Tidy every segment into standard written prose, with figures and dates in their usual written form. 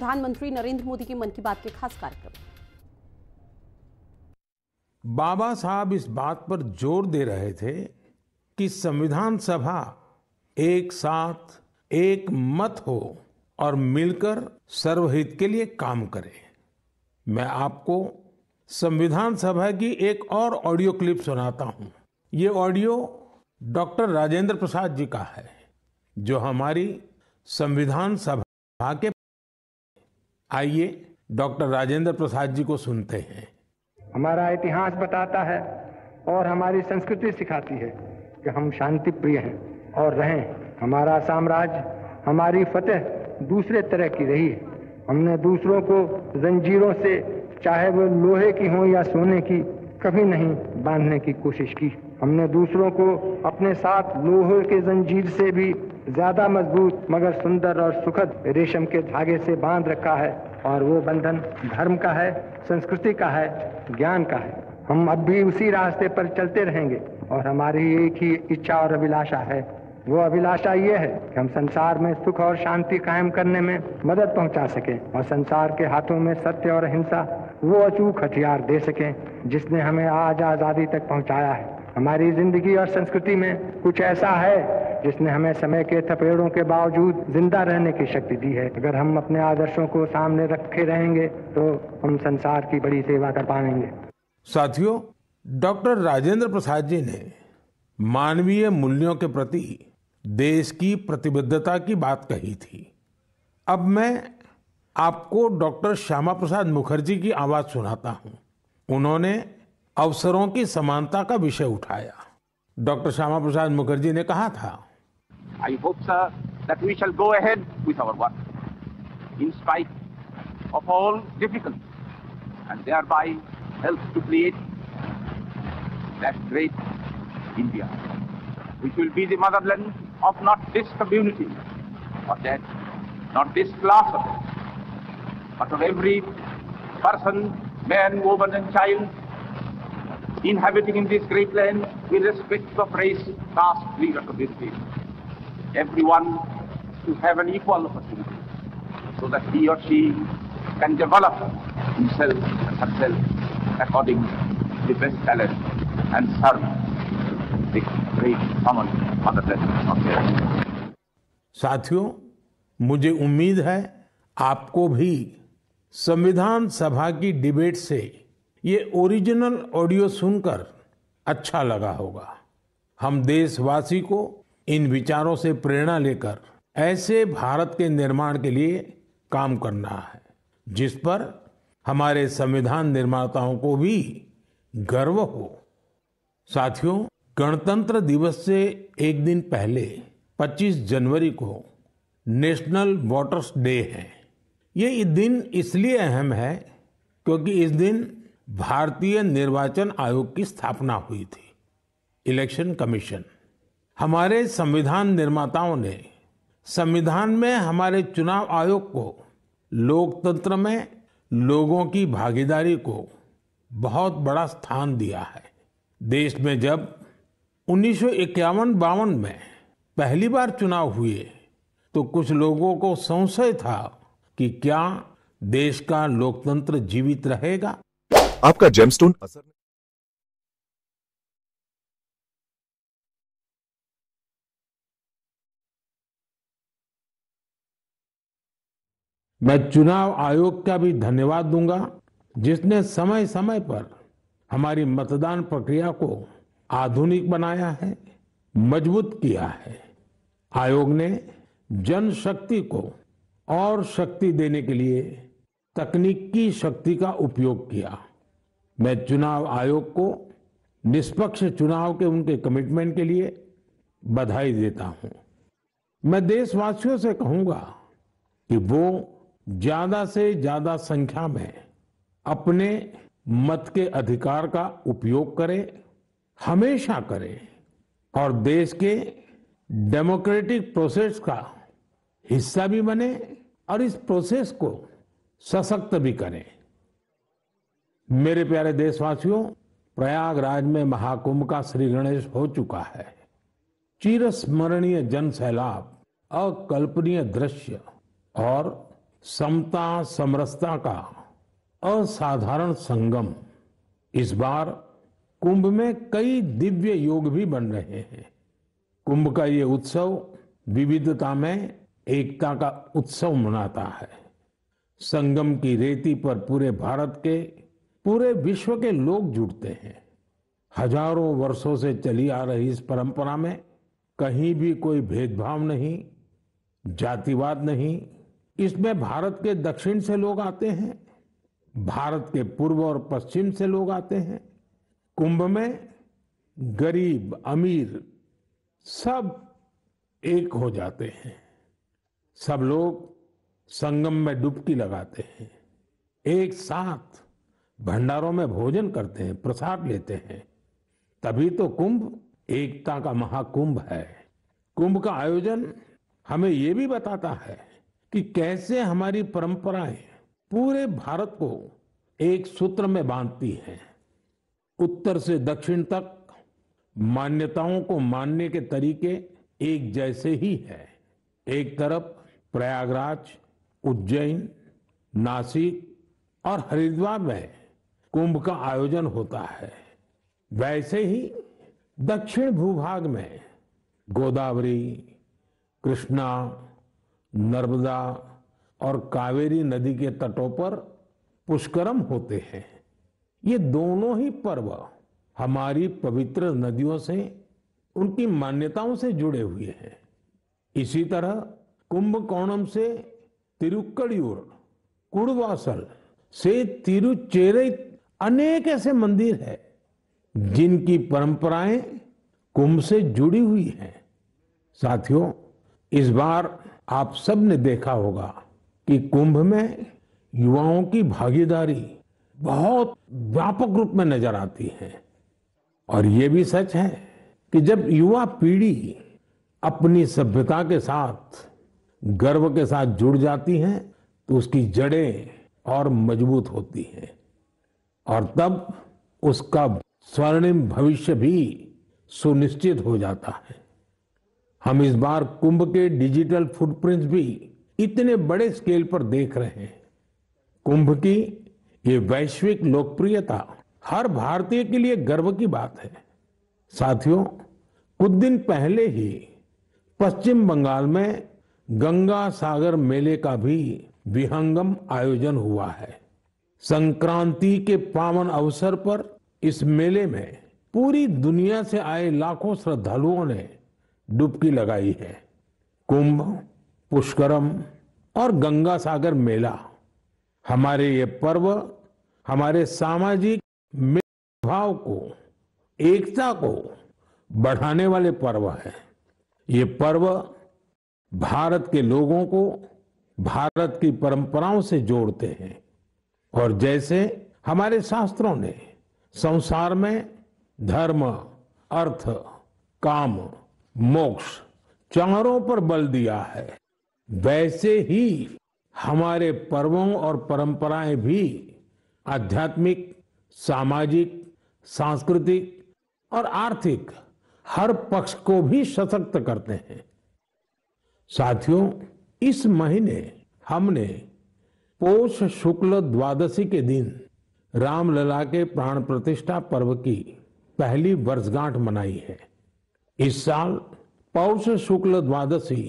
प्रधानमंत्री नरेंद्र मोदी की मन की बात के खास कार्यक्रम। बाबा साहब इस बात पर जोर दे रहे थे कि संविधान सभा एक साथ एक मत हो और मिलकर सर्वहित के लिए काम करे। मैं आपको संविधान सभा की एक और ऑडियो क्लिप सुनाता हूं। ये ऑडियो डॉक्टर राजेंद्र प्रसाद जी का है, जो हमारी संविधान सभा के। आइए डॉक्टर राजेंद्र प्रसाद जी को सुनते हैं। हमारा इतिहास बताता है और हमारी संस्कृति सिखाती है कि हम शांति प्रिय हैं और रहें। हमारा साम्राज्य, हमारी फतेह दूसरे तरह की रही है। हमने दूसरों को जंजीरों से, चाहे वो लोहे की हो या सोने की, कभी नहीं बांधने की कोशिश की। हमने दूसरों को अपने साथ लोहे के जंजीर से भी ज्यादा मजबूत मगर सुंदर और सुखद रेशम के धागे से बांध रखा है, और वो बंधन धर्म का है, संस्कृति का है, ज्ञान का है। हम अब भी उसी रास्ते पर चलते रहेंगे और हमारी एक ही इच्छा और अभिलाषा है। वो अभिलाषा ये है कि हम संसार में सुख और शांति कायम करने में मदद पहुंचा सकें और संसार के हाथों में सत्य और अहिंसा वो अचूक हथियार दे सकें जिसने हमें आज आजादी तक पहुंचाया है। हमारी जिंदगी और संस्कृति में कुछ ऐसा है जिसने हमें समय के थपेड़ों के बावजूद जिंदा रहने की शक्ति दी है। अगर हम अपने आदर्शों को सामने रखे रहेंगे तो हम संसार की बड़ी सेवा कर पाएंगे। साथियों, डॉक्टर राजेंद्र प्रसाद जी ने मानवीय मूल्यों के प्रति देश की प्रतिबद्धता की बात कही थी। अब मैं आपको डॉक्टर श्यामा प्रसाद मुखर्जी की आवाज सुनाता हूं। उन्होंने अवसरों की समानता का विषय उठाया। डॉक्टर श्यामा प्रसाद मुखर्जी ने कहा था, I hope, sir, that we shall go ahead with our work in spite of all difficulties and thereby help to create that great India, which will be the motherland of not this community or that, not this class of it, but of every person, man, woman and child inhabiting in this great land, irrespective of race, caste, creed or community. Everyone to have an equal opportunity so that he or she can develop himself and herself according to the best talent and serve the great common motherland of their. साथियों, मुझे उम्मीद है आपको भी संविधान सभा की debate से ये ओरिजिनल ऑडियो सुनकर अच्छा लगा होगा। हम देशवासी को इन विचारों से प्रेरणा लेकर ऐसे भारत के निर्माण के लिए काम करना है जिस पर हमारे संविधान निर्माताओं को भी गर्व हो। साथियों, गणतंत्र दिवस से एक दिन पहले 25 जनवरी को नेशनल वोटर्स डे है। ये दिन इसलिए अहम है क्योंकि इस दिन भारतीय निर्वाचन आयोग की स्थापना हुई थी। Election commission. हमारे संविधान निर्माताओं ने संविधान में हमारे चुनाव आयोग को लोकतंत्र में लोगों की भागीदारी को बहुत बड़ा स्थान दिया है। देश में जब 1951-52 में पहली बार चुनाव हुए तो कुछ लोगों को संशय था कि क्या देश का लोकतंत्र जीवित रहेगा। आपका जेमस्टोन असर मैं चुनाव आयोग का भी धन्यवाद दूंगा जिसने समय समय पर हमारी मतदान प्रक्रिया को आधुनिक बनाया है, मजबूत किया है। आयोग ने जनशक्ति को और शक्ति देने के लिए तकनीकी शक्ति का उपयोग किया। मैं चुनाव आयोग को निष्पक्ष चुनाव के उनके कमिटमेंट के लिए बधाई देता हूं। मैं देशवासियों से कहूंगा कि वो ज्यादा से ज्यादा संख्या में अपने मत के अधिकार का उपयोग करें, हमेशा करें और देश के डेमोक्रेटिक प्रोसेस का हिस्सा भी बने और इस प्रोसेस को सशक्त भी करें। मेरे प्यारे देशवासियों, प्रयागराज में महाकुंभ का श्री गणेश हो चुका है। चिरस्मरणीय जन सैलाब, अकल्पनीय दृश्य और समता समरसता का असाधारण संगम। इस बार कुंभ में कई दिव्य योग भी बन रहे हैं। कुंभ का ये उत्सव विविधता में एकता का उत्सव मनाता है। संगम की रेती पर पूरे भारत के, पूरे विश्व के लोग जुड़ते हैं। हजारों वर्षों से चली आ रही इस परंपरा में कहीं भी कोई भेदभाव नहीं, जातिवाद नहीं। इसमें भारत के दक्षिण से लोग आते हैं, भारत के पूर्व और पश्चिम से लोग आते हैं। कुंभ में गरीब अमीर सब एक हो जाते हैं। सब लोग संगम में डुबकी लगाते हैं, एक साथ भंडारों में भोजन करते हैं, प्रसाद लेते हैं। तभी तो कुंभ एकता का महाकुंभ है। कुंभ का आयोजन हमें ये भी बताता है कि कैसे हमारी परंपराएं पूरे भारत को एक सूत्र में बांधती हैं। उत्तर से दक्षिण तक मान्यताओं को मानने के तरीके एक जैसे ही है। एक तरफ प्रयागराज, उज्जैन, नासिक और हरिद्वार में कुंभ का आयोजन होता है, वैसे ही दक्षिण भूभाग में गोदावरी, कृष्णा, नर्मदा और कावेरी नदी के तटों पर पुष्करम होते हैं। ये दोनों ही पर्व हमारी पवित्र नदियों से, उनकी मान्यताओं से जुड़े हुए हैं। इसी तरह कुंभकोणम से तिरुक्कड़ियूर, कुड़वासल से तिरुचेरै अनेक ऐसे मंदिर हैं जिनकी परंपराएं कुंभ से जुड़ी हुई हैं। साथियों, इस बार आप सब ने देखा होगा कि कुंभ में युवाओं की भागीदारी बहुत व्यापक रूप में नजर आती है। और ये भी सच है कि जब युवा पीढ़ी अपनी सभ्यता के साथ गर्व के साथ जुड़ जाती है तो उसकी जड़ें और मजबूत होती हैं और तब उसका स्वर्णिम भविष्य भी सुनिश्चित हो जाता है। हम इस बार कुंभ के डिजिटल फुटप्रिंट्स भी इतने बड़े स्केल पर देख रहे हैं। कुंभ की ये वैश्विक लोकप्रियता हर भारतीय के लिए गर्व की बात है। साथियों, कुछ दिन पहले ही पश्चिम बंगाल में गंगा सागर मेले का भी विहंगम आयोजन हुआ है। संक्रांति के पावन अवसर पर इस मेले में पूरी दुनिया से आए लाखों श्रद्धालुओं ने डुबकी लगाई है। कुंभ, पुष्करम और गंगा सागर मेला हमारे ये पर्व हमारे सामाजिक भाव को, एकता को बढ़ाने वाले पर्व हैं। ये पर्व भारत के लोगों को भारत की परंपराओं से जोड़ते हैं और जैसे हमारे शास्त्रों ने संसार में धर्म, अर्थ, काम, मोक्ष चारों पर बल दिया है, वैसे ही हमारे पर्वों और परंपराएं भी आध्यात्मिक, सामाजिक, सांस्कृतिक और आर्थिक हर पक्ष को भी सशक्त करते हैं। साथियों, इस महीने हमने पौष शुक्ल द्वादशी के दिन रामलला के प्राण प्रतिष्ठा पर्व की पहली वर्षगांठ मनाई है। इस साल पौष शुक्ल द्वादशी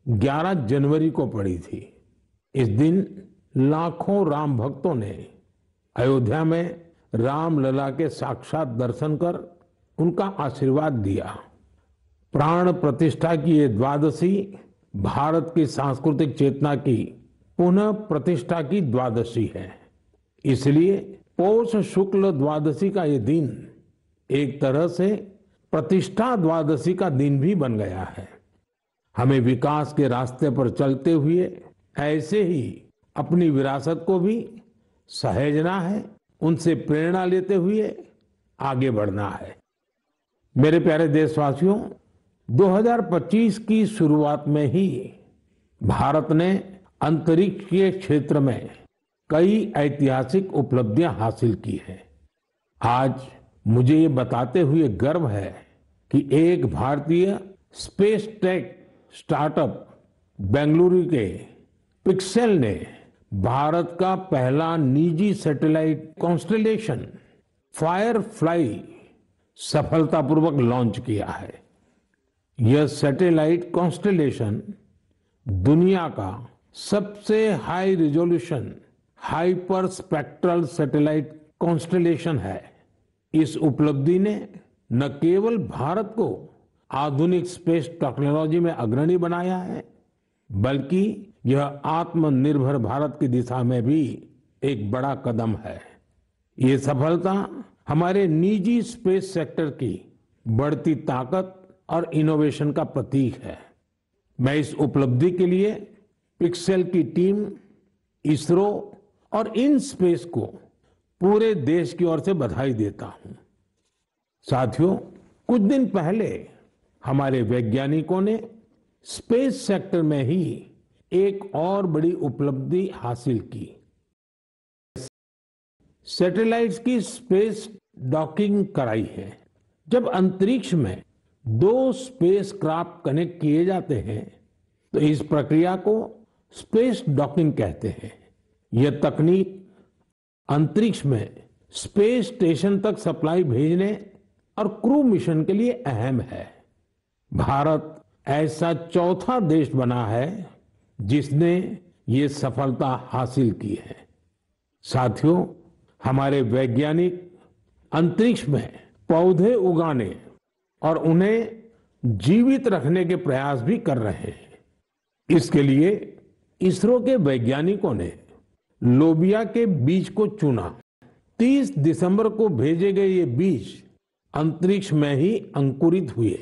11 जनवरी को पड़ी थी। इस दिन लाखों राम भक्तों ने अयोध्या में रामलला के साक्षात दर्शन कर उनका आशीर्वाद लिया। प्राण प्रतिष्ठा की ये द्वादशी भारत की सांस्कृतिक चेतना की पुनः प्रतिष्ठा की द्वादशी है। इसलिए पौष शुक्ल द्वादशी का ये दिन एक तरह से प्रतिष्ठा द्वादशी का दिन भी बन गया है। हमें विकास के रास्ते पर चलते हुए ऐसे ही अपनी विरासत को भी सहेजना है, उनसे प्रेरणा लेते हुए आगे बढ़ना है। मेरे प्यारे देशवासियों, 2025 की शुरुआत में ही भारत ने अंतरिक्ष के क्षेत्र में कई ऐतिहासिक उपलब्धियां हासिल की हैं। आज मुझे ये बताते हुए गर्व है कि एक भारतीय स्पेस टेक स्टार्टअप बेंगलुरु के पिक्सेल ने भारत का पहला निजी सैटेलाइट कॉन्स्टेलेशन फायरफ्लाई सफलतापूर्वक लॉन्च किया है। यह सैटेलाइट कॉन्स्टेलेशन दुनिया का सबसे high resolution hyper spectral satellite constellation है। इस उपलब्धि ने न केवल भारत को आधुनिक स्पेस टेक्नोलॉजी में अग्रणी बनाया है, बल्कि यह आत्मनिर्भर भारत की दिशा में भी एक बड़ा कदम है। ये सफलता हमारे निजी स्पेस सेक्टर की बढ़ती ताकत और इनोवेशन का प्रतीक है। मैं इस उपलब्धि के लिए पिक्सेल की टीम, इसरो और इन स्पेस को पूरे देश की ओर से बधाई देता हूं। साथियों, कुछ दिन पहले हमारे वैज्ञानिकों ने स्पेस सेक्टर में ही एक और बड़ी उपलब्धि हासिल की। सैटेलाइट्स की स्पेस डॉकिंग कराई है। जब अंतरिक्ष में 2 स्पेस क्राफ्ट कनेक्ट किए जाते हैं तो इस प्रक्रिया को स्पेस डॉकिंग कहते हैं। यह तकनीक अंतरिक्ष में स्पेस स्टेशन तक सप्लाई भेजने और क्रू मिशन के लिए अहम है। भारत ऐसा चौथा देश बना है जिसने ये सफलता हासिल की है। साथियों, हमारे वैज्ञानिक अंतरिक्ष में पौधे उगाने और उन्हें जीवित रखने के प्रयास भी कर रहे हैं। इसके लिए इसरो के वैज्ञानिकों ने लोबिया के बीज को चुना। 30 दिसंबर को भेजे गए ये बीज अंतरिक्ष में ही अंकुरित हुए।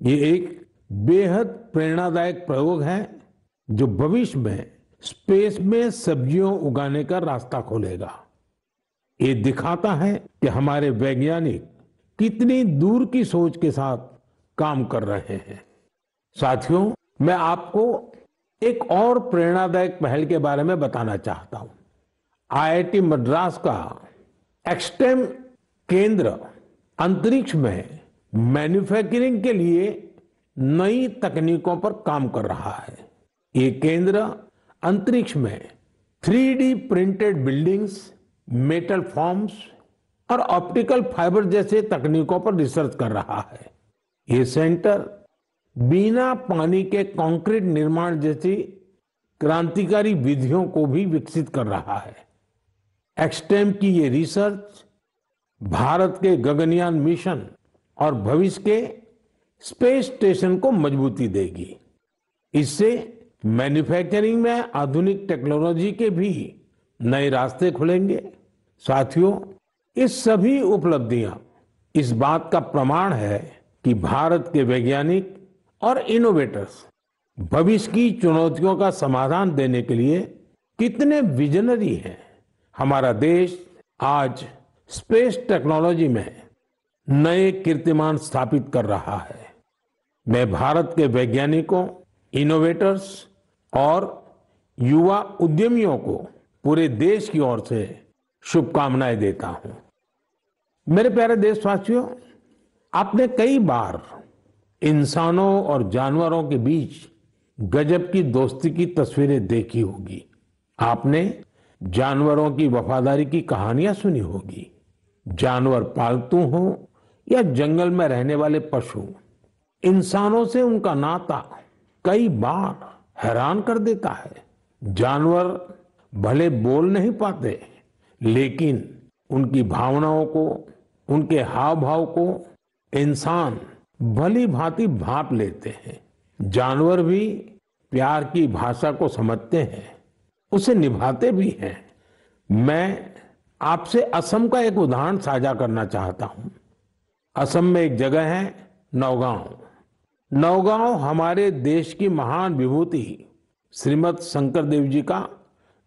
ये एक बेहद प्रेरणादायक प्रयोग है जो भविष्य में स्पेस में सब्जियों उगाने का रास्ता खोलेगा। ये दिखाता है कि हमारे वैज्ञानिक कितनी दूर की सोच के साथ काम कर रहे हैं। साथियों, मैं आपको एक और प्रेरणादायक पहल के बारे में बताना चाहता हूं। आईआईटी मद्रास का एक्सटेम केंद्र अंतरिक्ष में मैन्युफैक्चरिंग के लिए नई तकनीकों पर काम कर रहा है। ये केंद्र अंतरिक्ष में 3D printed buildings, metal forms और ऑप्टिकल फाइबर जैसे तकनीकों पर रिसर्च कर रहा है। ये सेंटर बिना पानी के कंक्रीट निर्माण जैसी क्रांतिकारी विधियों को भी विकसित कर रहा है। एक्सटेम की ये रिसर्च भारत के गगनयान मिशन और भविष्य के स्पेस स्टेशन को मजबूती देगी। इससे मैन्युफैक्चरिंग में आधुनिक टेक्नोलॉजी के भी नए रास्ते खुलेंगे। साथियों, ये सभी उपलब्धियां इस बात का प्रमाण है कि भारत के वैज्ञानिक और इनोवेटर्स भविष्य की चुनौतियों का समाधान देने के लिए कितने विजनरी हैं। हमारा देश आज स्पेस टेक्नोलॉजी में नए कीर्तिमान स्थापित कर रहा है। मैं भारत के वैज्ञानिकों, इनोवेटर्स और युवा उद्यमियों को पूरे देश की ओर से शुभकामनाएं देता हूं। मेरे प्यारे देशवासियों, आपने कई बार इंसानों और जानवरों के बीच गजब की दोस्ती की तस्वीरें देखी होगी। आपने जानवरों की वफादारी की कहानियां सुनी होगी। जानवर पालतू हो या जंगल में रहने वाले पशु, इंसानों से उनका नाता कई बार हैरान कर देता है। जानवर भले बोल नहीं पाते, लेकिन उनकी भावनाओं को, उनके हाव भाव को इंसान भली भांति भांप लेते हैं। जानवर भी प्यार की भाषा को समझते हैं, उसे निभाते भी हैं। मैं आपसे असम का एक उदाहरण साझा करना चाहता हूं। असम में एक जगह है नौगांव। नौगांव हमारे देश की महान विभूति श्रीमद शंकर देव जी का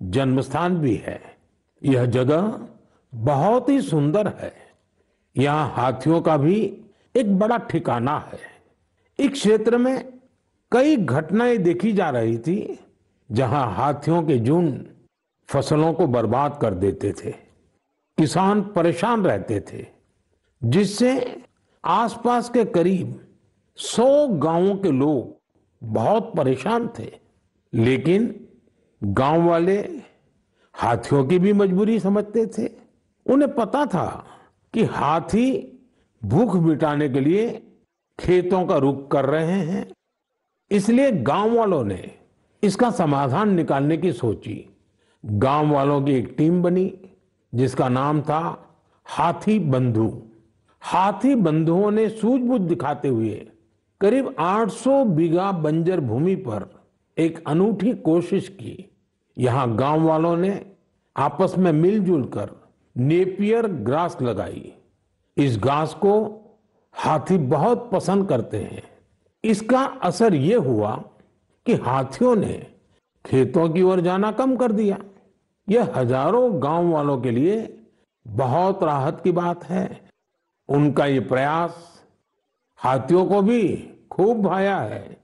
जन्मस्थान भी है। यह जगह बहुत ही सुंदर है। यहाँ हाथियों का भी एक बड़ा ठिकाना है। इस क्षेत्र में कई घटनाएं देखी जा रही थी जहां हाथियों के झुंड फसलों को बर्बाद कर देते थे। किसान परेशान रहते थे, जिससे आसपास के करीब 100 गांवों के लोग बहुत परेशान थे। लेकिन गांव वाले हाथियों की भी मजबूरी समझते थे। उन्हें पता था कि हाथी भूख मिटाने के लिए खेतों का रुख कर रहे हैं, इसलिए गांव वालों ने इसका समाधान निकालने की सोची। गांव वालों की एक टीम बनी जिसका नाम था हाथी बंधु। हाथी बंधुओं ने सूझबूझ दिखाते हुए करीब 800 बीघा बंजर भूमि पर एक अनूठी कोशिश की। यहां गांव वालों ने आपस में मिलजुल कर नेपियर ग्रास लगाई। इस घास को हाथी बहुत पसंद करते हैं। इसका असर ये हुआ कि हाथियों ने खेतों की ओर जाना कम कर दिया। यह हजारों गांव वालों के लिए बहुत राहत की बात है। उनका ये प्रयास हाथियों को भी खूब भाया है।